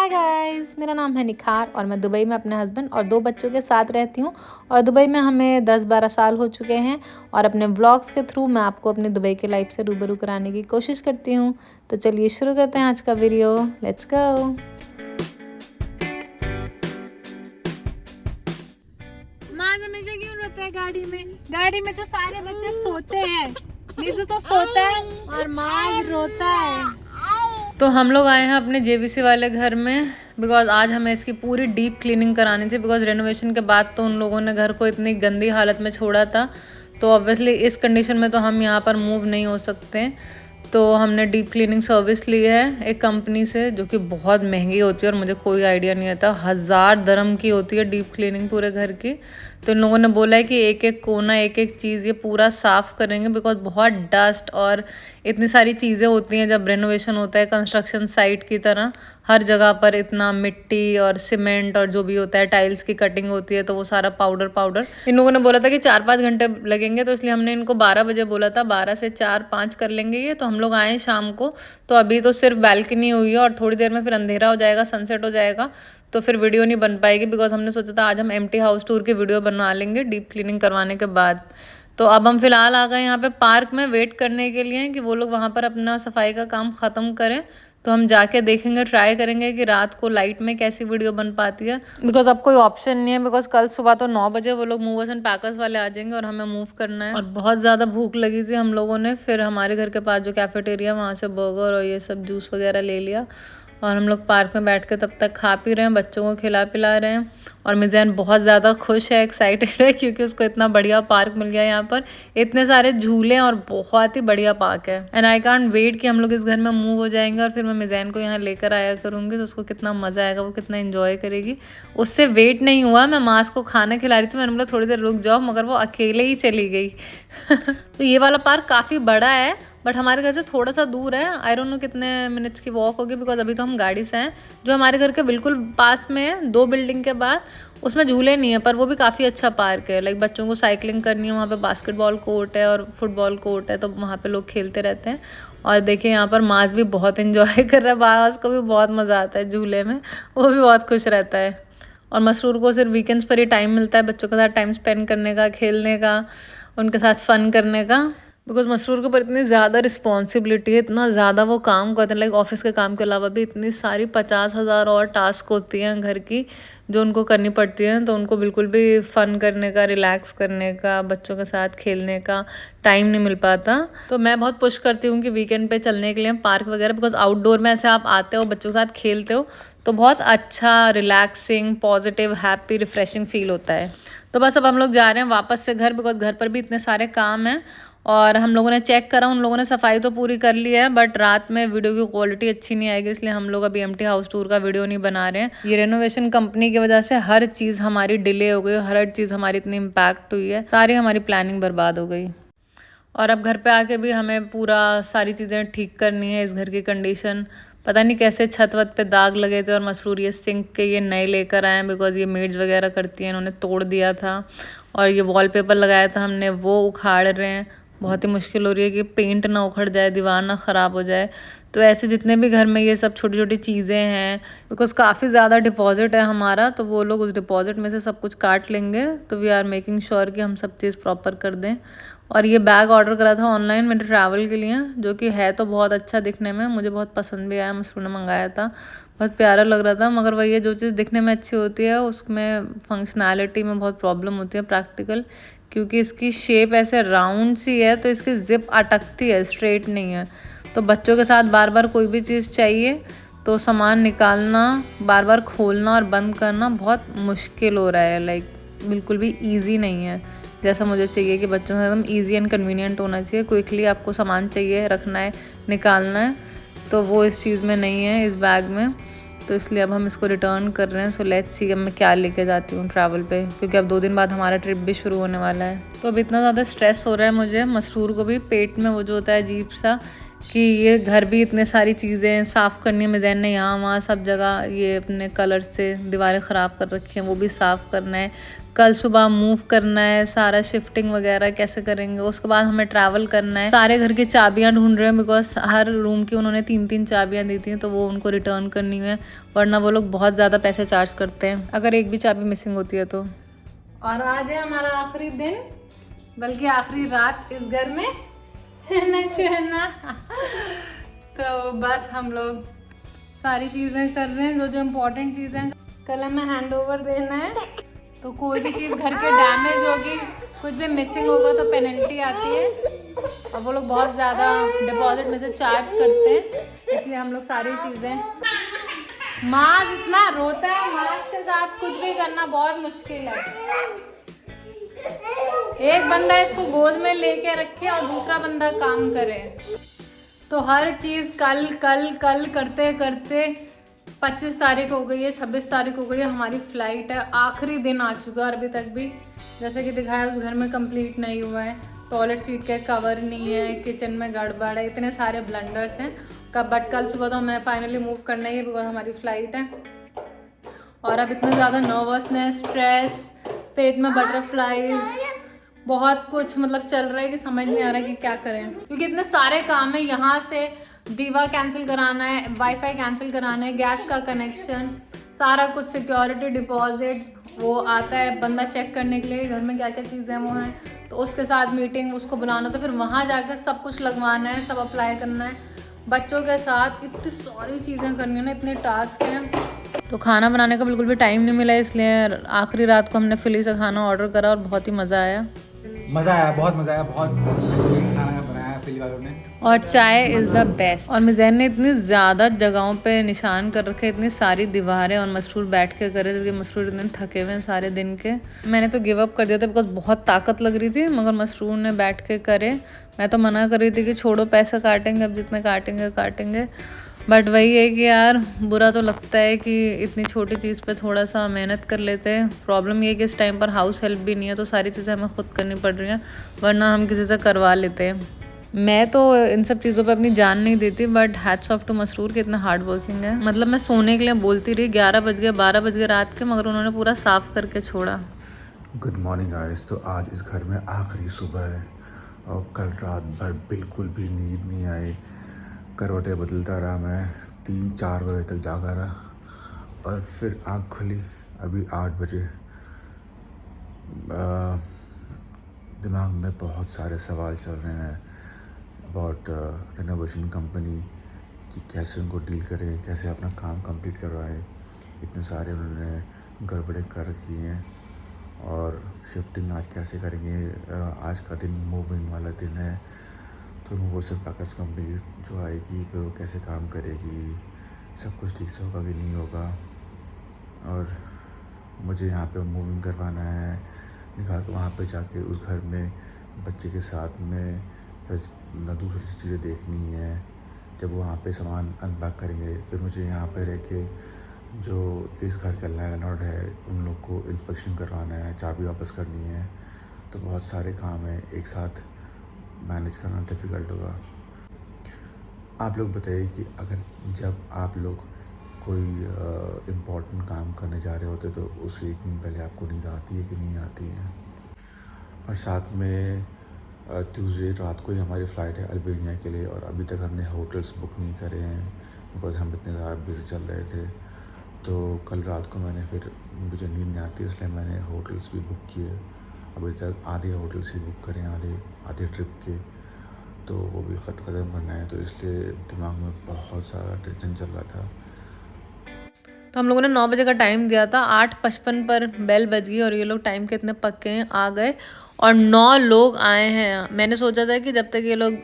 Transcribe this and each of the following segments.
Hi guys, मेरा नाम है निखार और मैं दुबई में अपने हस्बैंड और 2 बच्चों के साथ रहती हूँ। और दुबई में हमें 10-12 साल हो चुके हैं और अपने व्लॉग्स के थ्रू मैं आपको अपनी दुबई की लाइफ से रूबरू कराने की कोशिश करती हूँ। तो चलिए शुरू करते हैं आज का वीडियो। Let's go. माँ हमेशा क्यों रोता है गाड़ी में जो सारे बच्चे सोते हैं, नीजू तो सोता है और माँ रोता है। तो हम लोग आए हैं अपने जेवीसी वाले घर में बिकॉज आज हमें इसकी पूरी डीप क्लीनिंग करानी थी। बिकॉज रेनोवेशन के बाद तो उन लोगों ने घर को इतनी गंदी हालत में छोड़ा था, तो ऑब्वियसली इस कंडीशन में तो हम यहाँ पर मूव नहीं हो सकते। तो हमने डीप क्लीनिंग सर्विस ली है एक कंपनी से, जो कि बहुत महंगी होती है और मुझे कोई आइडिया नहीं आता। 1000 दरम की होती है डीप क्लीनिंग पूरे घर की। तो इन लोगों ने बोला है कि एक एक कोना एक एक चीज़ ये पूरा साफ़ करेंगे बिकॉज बहुत डस्ट और इतनी सारी चीज़ें होती हैं जब रेनोवेशन होता है कंस्ट्रक्शन साइट की तरह। हर जगह पर इतना मिट्टी और सीमेंट और जो भी होता है, टाइल्स की कटिंग होती है, तो वो सारा पाउडर इन लोगों ने बोला था कि 4-5 घंटे लगेंगे, तो इसलिए हमने इनको 12 बजे बोला था 12 से 4-5 कर लेंगे ये। तो हम लोग आए शाम को, तो अभी तो सिर्फ बैल्कनी हुई है और थोड़ी देर में फिर अंधेरा हो जाएगा, सनसेट हो जाएगा, तो फिर वीडियो नहीं बन पाएगी। बिकॉज हमने सोचा था आज हम एम्प्टी हाउस टूर की वीडियो बना लेंगे डीप क्लीनिंग करवाने के बाद। तो अब हम फिलहाल आ गए यहाँ पे पार्क में वेट करने के लिए कि वो लोग वहाँ पर अपना सफाई का काम ख़त्म करें। तो हम जाके देखेंगे, ट्राई करेंगे कि रात को लाइट में कैसी वीडियो बन पाती है। बिकॉज अब कोई ऑप्शन नहीं है, बिकॉज कल सुबह तो 9 बजे वो लोग मूवर्स एंड पैकर्स वाले आ जाएंगे और हमें मूव करना है। और बहुत ज़्यादा भूख लगी थी हम लोगों ने, फिर हमारे घर के पास जो कैफेटेरिया वहाँ से बर्गर और ये सब जूस वगैरह ले लिया और हम लोग पार्क में बैठ के तब तक खा पी रहे हैं, बच्चों को खिला पिला रहे हैं। और मिज़ैन बहुत ज़्यादा खुश है, एक्साइटेड है, क्योंकि उसको इतना बढ़िया पार्क मिल गया यहाँ पर। इतने सारे झूले और बहुत ही बढ़िया पार्क है। एंड आई कांट वेट कि हम लोग इस घर में मूव हो जाएंगे और फिर मैं मिज़ैन को यहाँ लेकर आया करूँगी, तो उसको कितना मज़ा आएगा, वो कितना इन्जॉय करेगी। उससे वेट नहीं हुआ, मैं मास को खाना खिला रही थी, मैंने बोला थोड़ी देर रुक जाओ, मगर वो अकेले ही चली गई। तो ये वाला पार्क काफ़ी बड़ा है, बट हमारे घर से थोड़ा सा दूर है। आई डोंट नो कितने मिनट्स की वॉक होगी, बिकॉज अभी तो हम गाड़ी से हैं। जो हमारे घर के बिल्कुल पास में है 2 बिल्डिंग के बाद, उसमें झूले नहीं है, पर वो भी काफ़ी अच्छा पार्क है। लाइक बच्चों को साइकिलिंग करनी है, वहाँ पे बास्केटबॉल कोर्ट है और फुटबॉल कोर्ट है, तो वहाँ पे लोग खेलते रहते हैं। और देखिए यहाँ पर मास भी बहुत इन्जॉय कर रहा है, मास को भी बहुत मज़ा आता है झूले में, वो भी बहुत खुश रहता है। और मसरूर को सिर्फ वीकेंड्स पर ही टाइम मिलता है बच्चों के साथ टाइम स्पेंड करने का, खेलने का, उनके साथ फ़न करने का। बिकॉज मसरूर के ऊपर इतनी ज़्यादा रिस्पॉन्सिबिलिटी है, इतना ज़्यादा वो काम करते हैं। लाइक ऑफिस के काम के अलावा भी इतनी सारी 50,000 और टास्क होती हैं घर की जो उनको करनी पड़ती हैं। तो उनको बिल्कुल भी फ़न करने का, रिलैक्स करने का, बच्चों के साथ खेलने का टाइम नहीं मिल पाता। तो मैं बहुत पुश करती हूँ कि वीकेंड पे चलने के लिए पार्क वगैरह, बिकॉज आउटडोर में ऐसे आप आते हो, बच्चों के साथ खेलते हो, तो बहुत अच्छा, relaxing, positive, happy, refreshing feel होता है। तो बस अब हम लोग जा रहे हैं वापस से घर, बिकॉज घर पर भी इतने सारे काम हैं। और हम लोगों ने चेक करा, उन लोगों ने सफाई तो पूरी कर ली है, बट रात में वीडियो की क्वालिटी अच्छी नहीं आएगी, इसलिए हम लोग अभी एम्प्टी हाउस टूर का वीडियो नहीं बना रहे हैं। ये रेनोवेशन कंपनी की वजह से हर चीज़ हमारी डिले हो गई, हर चीज़ हमारी इतनी इम्पैक्ट हुई है, सारी हमारी प्लानिंग बर्बाद हो गई। और अब घर पे आके भी हमें पूरा सारी चीज़ें ठीक करनी है। इस घर की कंडीशन पता नहीं कैसे, छत वत पे दाग लगे थे और मसरूर ये सिंक के ये नए लेकर आए हैं, बिकॉज ये मेड्स वगैरह करती हैं, इन्होंने तोड़ दिया था। और ये वॉलपेपर लगाया था हमने, वो उखाड़ रहे हैं। बहुत ही मुश्किल हो रही है कि पेंट ना उखड़ जाए, दीवार ना ख़राब हो जाए। तो ऐसे जितने भी घर में ये सब छोटी छोटी चीज़ें हैं, बिकॉज काफ़ी ज़्यादा डिपॉजिट है हमारा, तो वो लोग उस डिपॉजिट में से सब कुछ काट लेंगे। तो वी आर मेकिंग श्योर कि हम सब चीज़ प्रॉपर कर दें। और ये बैग ऑर्डर करा था ऑनलाइन मेरे ट्रैवल के लिए, जो कि है तो बहुत अच्छा दिखने में, मुझे बहुत पसंद भी आया। मसरूर ने मंगाया था, बहुत प्यारा लग रहा था, मगर वही है, जो चीज़ दिखने में अच्छी होती है उसमें फंक्शनैलिटी में बहुत प्रॉब्लम होती है प्रैक्टिकल, क्योंकि इसकी शेप ऐसे राउंड सी है, तो इसकी जिप अटकती है, स्ट्रेट नहीं है। तो बच्चों के साथ बार बार कोई भी चीज़ चाहिए तो सामान निकालना, बार बार खोलना और बंद करना बहुत मुश्किल हो रहा है। लाइक बिल्कुल भी ईजी नहीं है जैसा मुझे चाहिए कि बच्चों से एकदम ईजी एंड कन्वीनियंट होना चाहिए। क्विकली आपको सामान चाहिए, रखना है, निकालना है, तो वो इस चीज़ में नहीं है, इस बैग में। तो इसलिए अब हम इसको रिटर्न कर रहे हैं। सो लेट्स सी अब मैं क्या लेके जाती हूँ ट्रैवल पे, क्योंकि अब 2 दिन बाद हमारा ट्रिप भी शुरू होने वाला है। तो अब इतना ज़्यादा स्ट्रेस हो रहा है मुझे, मसरूर को भी पेट में वो जो होता है अजीब सा, कि ये घर भी इतने सारी चीज़ें साफ़ करनी है। मिज़ैन ने यहाँ वहाँ सब जगह ये अपने कलर से दीवारें ख़राब कर रखी हैं, वो भी साफ़ करना है। कल सुबह मूव करना है, सारा शिफ्टिंग वगैरह कैसे करेंगे। उसके बाद हमें ट्रैवल करना है। सारे घर की चाबियाँ ढूंढ रहे हैं बिकॉज हर रूम की उन्होंने 3-3 चाबियाँ दी थी, तो वो उनको रिटर्न करनी है, वरना वो लोग बहुत ज़्यादा पैसे चार्ज करते हैं अगर एक भी चाबी मिसिंग होती है तो। और आज है हमारा आखिरी दिन, बल्कि आखिरी रात इस घर में ना। तो बस हम लोग सारी चीज़ें कर रहे हैं जो इम्पोर्टेंट चीज़ें। कल हमें हैंड ओवर देना है, तो कोई भी चीज़ घर के डैमेज होगी, कुछ भी मिसिंग होगा तो पेनल्टी आती है, और वो लोग बहुत ज़्यादा डिपॉजिट में से चार्ज करते हैं, इसलिए हम लोग सारी चीज़ें। माज इतना रोता है, माज के साथ कुछ भी करना बहुत मुश्किल है। एक बंदा इसको गोद में लेके रखे और दूसरा बंदा काम करे, तो हर चीज़ कल कल कल करते करते 25 तारीख हो गई है, 26 तारीख हो गई है, हमारी फ़्लाइट है। आखिरी दिन आ चुका है, अभी तक भी जैसे कि दिखाया उस घर में कंप्लीट नहीं हुआ है। टॉयलेट सीट के कवर नहीं है, किचन में गड़बड़ है, इतने सारे ब्लंडर्स हैं। बट कल सुबह तो हमें फाइनली मूव करना ही है बिकॉज हमारी फ़्लाइट है। और अब इतना ज़्यादा नर्वसनेस, स्ट्रेस, पेट में बटरफ्लाइज, बहुत कुछ मतलब चल रहा है कि समझ नहीं आ रहा है कि क्या करें, क्योंकि इतने सारे काम है। यहाँ से दीवा कैंसिल कराना है, वाईफाई कैंसिल कराना है, गैस का कनेक्शन, सारा कुछ, सिक्योरिटी डिपॉजिट वो आता है बंदा चेक करने के लिए घर में क्या क्या चीज़ें वो हैं, तो उसके साथ मीटिंग, उसको बुलाना, तो फिर वहाँ जाकर सब कुछ लगवाना है, सब अप्लाई करना है। बच्चों के साथ इतनी सारी चीज़ें करनी है ना, इतने टास्क हैं। तो खाना बनाने का बिल्कुल भी टाइम नहीं मिला, इसलिए आखिरी रात को हमने फिली से खाना ऑर्डर करा और बहुत ही मज़ा आया। बहुत मज़ा आया, बहुत खाना बनाया फिली वालों ने। और चाय इज़ द बेस्ट। और मिज़ैन ने इतनी ज़्यादा जगहों पे निशान कर रखे, इतनी सारी दीवारें, और मसरूर बैठ के करे थे, मसरूर इतने थके हुए हैं सारे दिन के। मैंने तो गिव अप कर दिया था बिकॉज बहुत ताकत लग रही थी, मगर मसरूर ने बैठ के करे। मैं तो मना कर रही थी कि छोड़ो पैसा काटेंगे, अब जितने काटेंगे। बट वही है कि यार बुरा तो लगता है कि इतनी छोटी चीज़ पे थोड़ा सा मेहनत कर लेते हैं। प्रॉब्लम ये है कि इस टाइम पर हाउस हेल्प भी नहीं है, तो सारी चीज़ें हमें खुद करनी पड़ रही हैं, वरना हम किसी से करवा लेते हैं। मैं तो इन सब चीज़ों पे अपनी जान नहीं देती, but hats off to Masroor के इतना हार्ड वर्किंग है। मतलब मैं सोने के लिए बोलती रही, 11 बज गए, 12 बज गए रात के, मगर उन्होंने पूरा साफ़ करके छोड़ा। Good morning guys. तो आज इस घर में आखिरी सुबह है और कल रात भर बिल्कुल भी नींद नहीं आई। करवटें बदलता रहा, मैं 3-4 बजे तक जागा रहा और फिर आँख खुली अभी 8 बजे। दिमाग में बहुत सारे सवाल चल रहे हैं अबाउट रेनोवेशन कंपनी कि कैसे उनको डील करें, कैसे अपना काम कंप्लीट करवाएं। इतने सारे उन्होंने गड़बड़ें कर रखी हैं, और शिफ्टिंग आज कैसे करेंगे। आज का दिन मूविंग वाला दिन है, तो वो सब पैकेज कंपनी जो आएगी फिर वो कैसे काम करेगी, सब कुछ ठीक से होगा कि नहीं होगा। और मुझे यहाँ पे मूविंग करवाना है, निकाल के वहाँ पे जाके उस घर में बच्चे के साथ में फिर न दूसरी चीज़ें देखनी है। जब वो वहाँ पे सामान अनपैक करेंगे, फिर मुझे यहाँ पे रह के जो इस घर का लैंडलॉर्ड है उन लोग को इंस्पेक्शन करवाना है, चाबी वापस करनी है। तो बहुत सारे काम हैं, एक साथ मैनेज करना डिफ़िकल्ट होगा। आप लोग बताइए कि अगर जब आप लोग कोई इम्पोर्टेंट काम करने जा रहे होते तो उसके एक दिन पहले आपको नींद आती है कि नहीं आती है। और साथ में ट्यूसडे रात को ही हमारी फ़्लाइट है अल्बानिया के लिए, और अभी तक हमने होटल्स बुक नहीं करे हैं बिकॉज़ हम इतने ज़्यादा बिजी चल रहे थे। तो कल रात को मैंने फिर, मुझे नींद नहीं आती इसलिए मैंने होटल्स भी बुक किए। अभी तक आधे होटल्स ही बुक करें, आधे ट्रिप के, तो वो भी ख़त्म करना है, तो इसलिए दिमाग में बहुत ज़्यादा टेंशन चल रहा था। तो हम लोगों ने 9 बजे का टाइम दिया था, 8:55 पर बेल बज गई और ये लोग टाइम के इतने पक्के हैं, आ गए और 9 लोग आए हैं। मैंने सोचा था कि जब तक ये लोग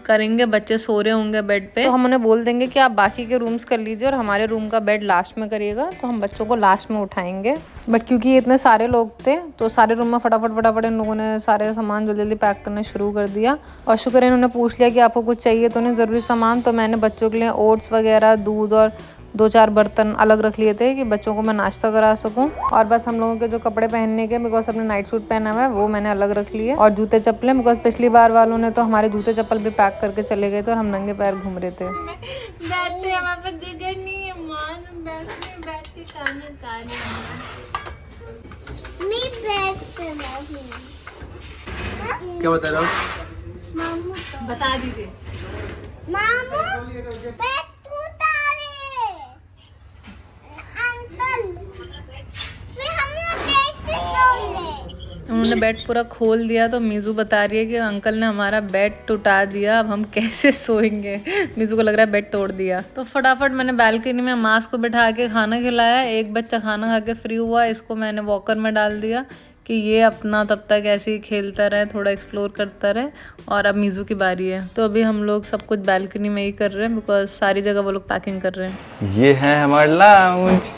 करेंगे, बच्चे सो रहे होंगे बेड पे, तो हम उन्हें बोल देंगे कि आप बाकी के रूम्स कर लीजिए और हमारे रूम का बेड लास्ट में करिएगा, तो हम बच्चों को लास्ट में उठाएंगे। बट क्योंकि इतने सारे लोग थे तो सारे रूम में फटाफट इन लोगों ने सारे सामान जल्दी पैक करना शुरू कर दिया। और शुक्र है इन्होंने पूछ लिया कि आपको कुछ चाहिए तो नहीं ज़रूरी सामान, तो मैंने बच्चों के लिए ओट्स वगैरह, दूध और 2-4 बर्तन अलग रख लिए थे कि बच्चों को मैं नाश्ता करा सकूं। और बस हम लोगों के जो कपड़े पहनने के, बिकॉज अपने नाइट सूट पहना हुआ है वो मैंने अलग रख लिए। और जूते चप्पलें, बिकॉज पिछली बार वालों ने तो हमारे जूते चप्पल भी पैक करके चले गए थे और हम नंगे पैर घूम रहे थे। बैठते हमारे पास जगह नहीं है माँ, तुम बैठ के खाना खा रहे क्या बता रहा हूँ? बता दीजिए। उन्होंने बेड पूरा खोल दिया तो मीज़ू बता रही है कि अंकल ने हमारा बेड टुटा दिया, अब हम कैसे सोएंगे। मीज़ू को लग रहा है बेड तोड़ दिया। तो फटाफट मैंने बालकनी में मास को बिठा के खाना खिलाया। एक बच्चा खाना खा के फ्री हुआ, इसको मैंने वॉकर में डाल दिया कि ये अपना तब तक ऐसे ही खेलता रहे, थोड़ा एक्सप्लोर करता रहे। और अब मीज़ू की बारी है, तो अभी हम लोग सब कुछ बालकनी में ही कर रहे हैं बिकॉज सारी जगह वो लोग पैकिंग कर रहे हैं। ये है हमारा लाउंज।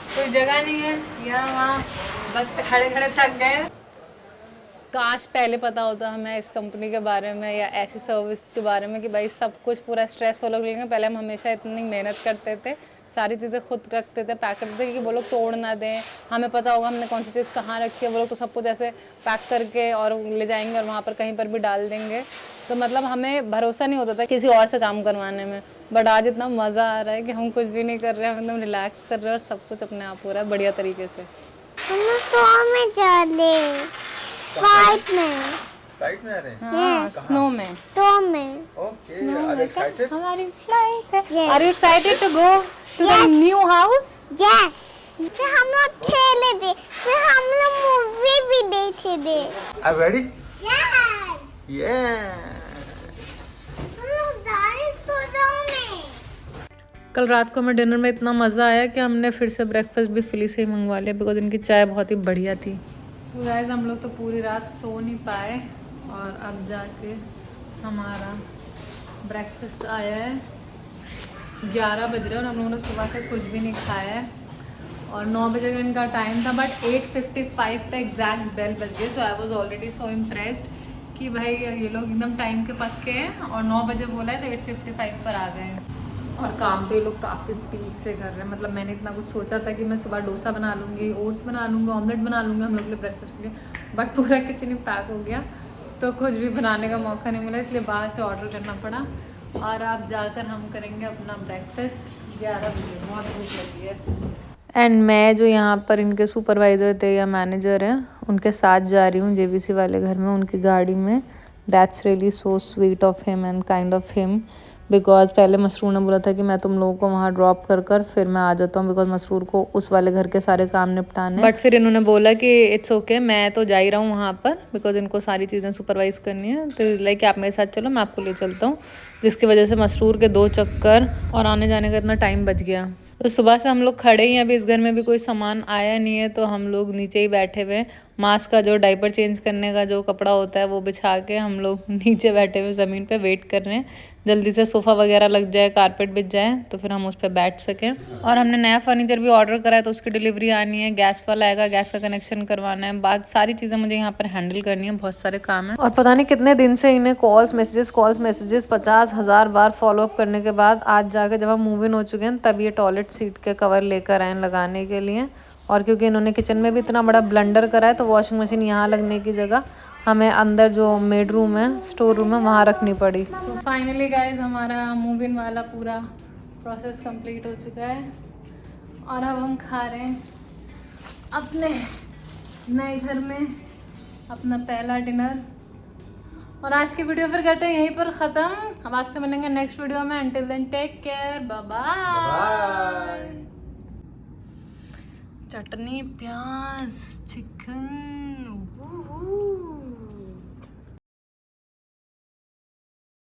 कोई जगह नहीं है यहाँ वहाँ, बस खड़े खड़े थक गए। तो आज पहले पता होता हमें इस कंपनी के बारे में या ऐसी सर्विस के बारे में कि भाई सब कुछ पूरा स्ट्रेस वो लोग लेंगे। पहले हम हमेशा इतनी मेहनत करते थे, सारी चीज़ें खुद रखते थे, पैक करते थे कि वो लोग तोड़ ना दें, हमें पता होगा हमने कौन सी चीज़ कहाँ रखी है। वो लोग तो सब कुछ ऐसे पैक करके और ले जाएंगे और वहाँ पर कहीं पर भी डाल देंगे। तो मतलब हमें भरोसा नहीं होता था किसी और से काम करवाने में। बट आज इतना मज़ा आ रहा है कि हम कुछ भी नहीं कर रहे हैं, हम एकदम रिलैक्स कर रहे हैं और सब कुछ अपने आप हो रहा है बढ़िया तरीके से। फ्लाइट में आ रहे हैं? हाँ, स्नो में। Okay, are excited? हमारी फ्लाइट है। Are you excited to go to the new house? फिर हम लोग खेले थे, फिर हम लोग मूवी भी देखे थे। Are you ready? Yes. Yes. हम लोग सारे स्टूडियो में। कल रात को हमें डिनर में इतना मज़ा आया कि हमने फिर से ब्रेकफास्ट भी फिली से ही मंगवा लिया बिकॉज इनकी चाय बहुत ही बढ़िया थी। सो गाइस हम लोग तो पूरी रात सो नहीं पाए और अब जाके हमारा ब्रेकफास्ट आया है। 11 बज रहे हैं और हम लोगों ने सुबह से कुछ भी नहीं खाया है और 9 बजे का इनका टाइम था बट 8:55 पे एग्जैक्ट बेल बज गई। So I was already so impressed कि भाई ये लोग एकदम टाइम के पक्के हैं और 9 बजे बोला है तो 8:55 पर आ गए हैं। और काम तो ये लोग काफ़ी स्पीड से कर रहे हैं। मतलब मैंने इतना कुछ सोचा था कि मैं सुबह डोसा बना लूँगी, ओट्स बना लूँगी, ऑमलेट बना लूँगी हम लोग के लिए ब्रेकफास्ट के लिए, बट पूरा किचन ही पैक हो गया तो कुछ भी बनाने का मौका नहीं मिला, इसलिए बाहर से ऑर्डर करना पड़ा। और अब जाकर हम करेंगे अपना ब्रेकफास्ट 11 बजे, बहुत भूख लगी है। एंड मैं जो यहाँ पर इनके सुपरवाइज़र थे या मैनेजर हैं उनके साथ जा रही हूँ JVC वाले घर में, उनकी गाड़ी में। That's really so sweet of him and kind of him because पहले मसरूर ने बोला था कि मैं तुम लोगों को वहाँ ड्रॉप कर फिर मैं आ जाता हूँ बिकॉज मसरूर को उस वाले घर के सारे काम निपटाने। बट फिर इन्होंने बोला कि इट्स ओके, मैं तो जा ही रहा हूँ वहाँ पर बिकॉज इनको सारी चीज़ें सुपरवाइज करनी है। तो लाइक आप मेरे साथ चलो, मैं आपको ले चलता हूँ, जिसकी वजह से मसरूर के 2 चक्कर और आने जाने का इतना टाइम बच गया। तो सुबह से हम लोग खड़े ही हैं, अभी इस घर में भी कोई सामान आया नहीं है तो हम लोग नीचे ही बैठे हुए हैं। मास्क का जो डाइपर चेंज करने का जो कपड़ा होता है वो बिछा के हम लोग नीचे बैठे हुए ज़मीन पे वेट कर रहे हैं जल्दी से सोफ़ा वगैरह लग जाए, कारपेट बिछ जाए तो फिर हम उस पर बैठ सकें। और हमने नया फर्नीचर भी ऑर्डर करा है तो उसकी डिलीवरी आनी है, गैस वाला आएगा, गैस का कनेक्शन करवाना है, बाकी सारी चीज़ें मुझे यहाँ पर हैंडल करनी है, बहुत सारे काम है। और पता नहीं कितने दिन से इन्हें कॉल्स मैसेजेस 50,000 बार फॉलोअप करने के बाद आज जाके जब हम मूव इन हो चुके हैं तब ये टॉयलेट सीट के कवर लेकर आए लगाने के लिए। और क्योंकि इन्होंने किचन में भी इतना बड़ा ब्लेंडर करा है तो वॉशिंग मशीन यहाँ लगने की जगह हमें अंदर जो मेड रूम है, स्टोर रूम है, वहाँ रखनी पड़ी। सो फाइनली गाइज हमारा मूव इन वाला पूरा प्रोसेस कंप्लीट हो चुका है और अब हम खा रहे हैं अपने नए घर में अपना पहला डिनर। और आज की वीडियो फिर करते हैं यहीं पर ख़त्म। अब आपसे मिलेंगे नेक्स्ट वीडियो में। Until then take care, bye bye. Chutney, प्याज, चिकन।